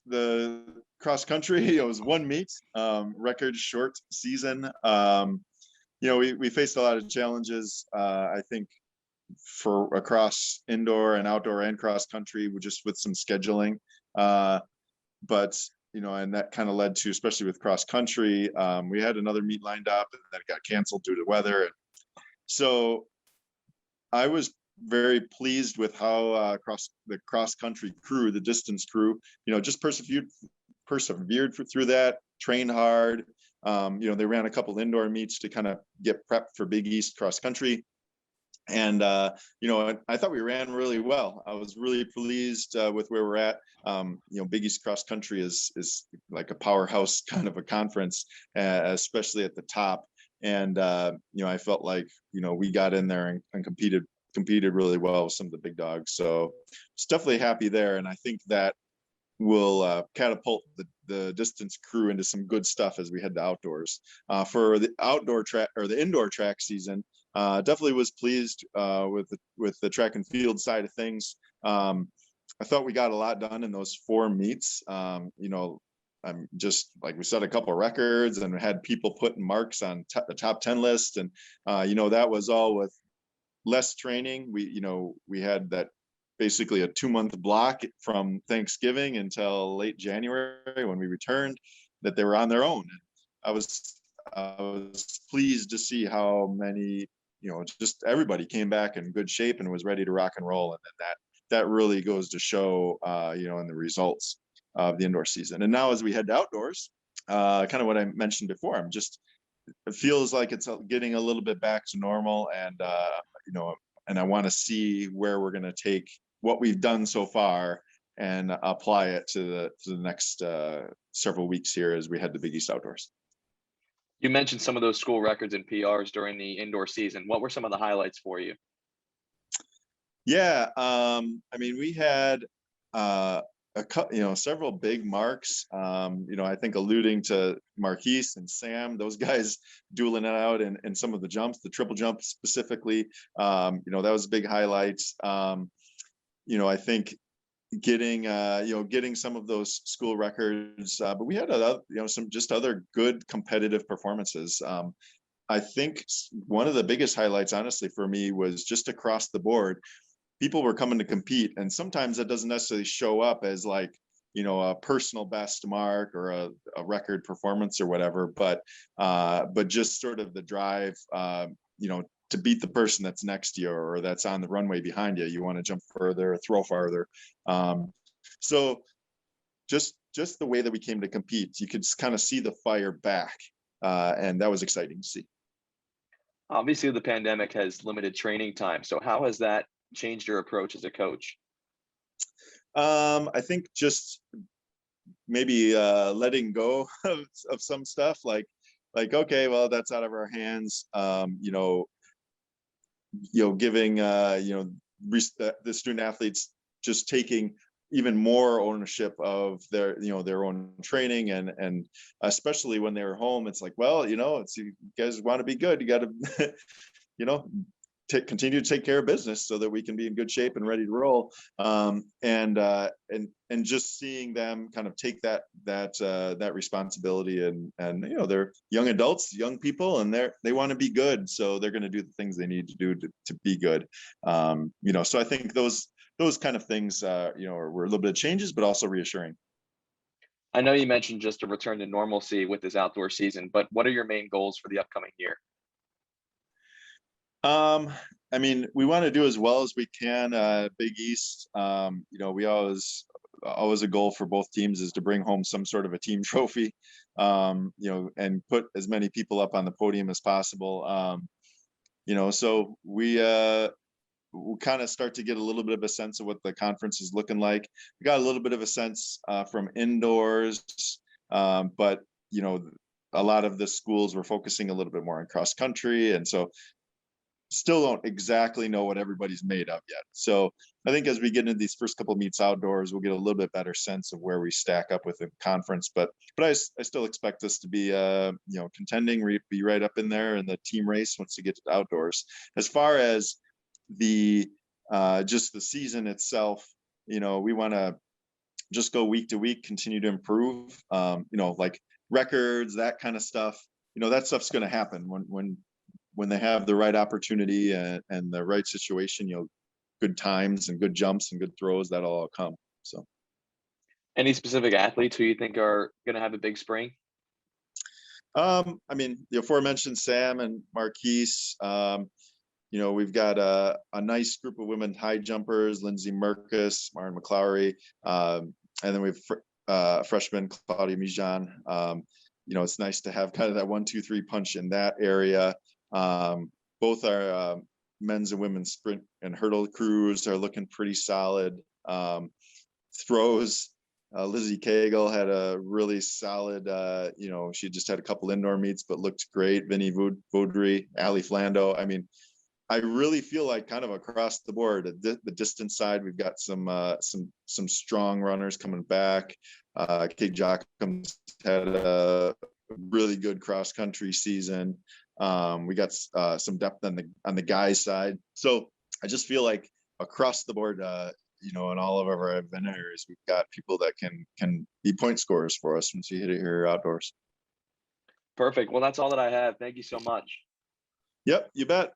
the cross country. It was one meet, record short season. We faced a lot of challenges. I think for across indoor and outdoor and cross country, just with some scheduling. But and that kind of led to, especially with cross country, we had another meet lined up and then it got canceled due to weather. So I was very pleased with how the cross country crew, the distance crew, just persevered through that, trained hard. They ran a couple indoor meets to kind of get prepped for Big East cross country. And, I thought we ran really well. I was really pleased with where we're at. Big East cross country is like a powerhouse kind of a conference, especially at the top. And, I felt like, we got in there and competed really well with some of the big dogs. So it's definitely happy there. And I think that will catapult the distance crew into some good stuff as we head to outdoors. For the outdoor track or the indoor track season, definitely was pleased with the track and field side of things. I thought we got a lot done in those 4 meets. I'm just like, we set a couple of records and had people putting marks on the top 10 list. And, that was all with less training. We had that basically a 2-month block from Thanksgiving until late January when we returned, that they were on their own. I was pleased to see how many, just everybody came back in good shape and was ready to rock and roll. And then that really goes to show, in the results of the indoor season. And now as we head to outdoors, kind of what I mentioned before, it feels like it's getting a little bit back to normal. And, and I want to see where we're going to take what we've done so far and apply it to the next several weeks here as we head to Big East Outdoors. You mentioned some of those school records and PRs during the indoor season. What were some of the highlights for you? Yeah, we had several big marks. I think alluding to Marquise and Sam, those guys dueling it out in some of the jumps, the triple jump specifically. That was a big highlight. I think getting some of those school records, but we had some just other good competitive performances. I think one of the biggest highlights, honestly, for me was just across the board. People were coming to compete, and sometimes that doesn't necessarily show up as like, a personal best mark or a record performance or whatever, but just sort of the drive, to beat the person that's next to you or that's on the runway behind you. You want to jump further, throw farther. So just the way that we came to compete, you could kind of see the fire back, and that was exciting to see. Obviously, the pandemic has limited training time. So how has that changed your approach as a coach? I think just maybe letting go of some stuff, like okay, well, that's out of our hands. Giving the student athletes just taking even more ownership of their own training, and especially when they were home, it's like, well, it's, you guys want to be good, you got to continue to take care of business so that we can be in good shape and ready to roll. And just seeing them kind of take that responsibility, and they're young adults, young people, and they want to be good, so they're going to do the things they need to do to be good. So I think those kind of things were a little bit of changes, but also reassuring. I know you mentioned just a return to normalcy with this outdoor season, but what are your main goals for the upcoming year? We want to do as well as we can. Big East, we always a goal for both teams is to bring home some sort of a team trophy, and put as many people up on the podium as possible. So we'll kind of start to get a little bit of a sense of what the conference is looking like. We got a little bit of a sense from indoors, but a lot of the schools were focusing a little bit more on cross country, and so still don't exactly know what everybody's made of yet. So I think as we get into these first couple of meets outdoors, we'll get a little bit better sense of where we stack up with the conference. But I still expect us to be contending, be right up in there in the team race once we get to the outdoors. As far as the just the season itself, we want to just go week to week, continue to improve. Like records, that kind of stuff. That stuff's going to happen when they have the right opportunity and the right situation. Good times and good jumps and good throws, that'll all come. So, Any specific athletes who you think are going to have a big spring? I mean, the aforementioned Sam and Marquise. We've got a nice group of women high jumpers: Lindsay Merkus, Maren McClowry, and then we've freshman Claudia Mijan. It's nice to have kind of that 1-2-3 punch in that area. Both our men's and women's sprint and hurdle crews are looking pretty solid. Throws, Lizzie Cagle had a really solid, she just had a couple indoor meets, but looked great. Vinny Vaudry, Ali Flando. I mean, I really feel like kind of across the board, the distance side, we've got some strong runners coming back. Kate Jockham's had a really good cross country season. We got some depth on the guys side. So I just feel like across the board, in all of our event areas, we've got people that can be point scorers for us once you hit it here outdoors. Perfect. Well, that's all that I have. Thank you so much. Yep, you bet.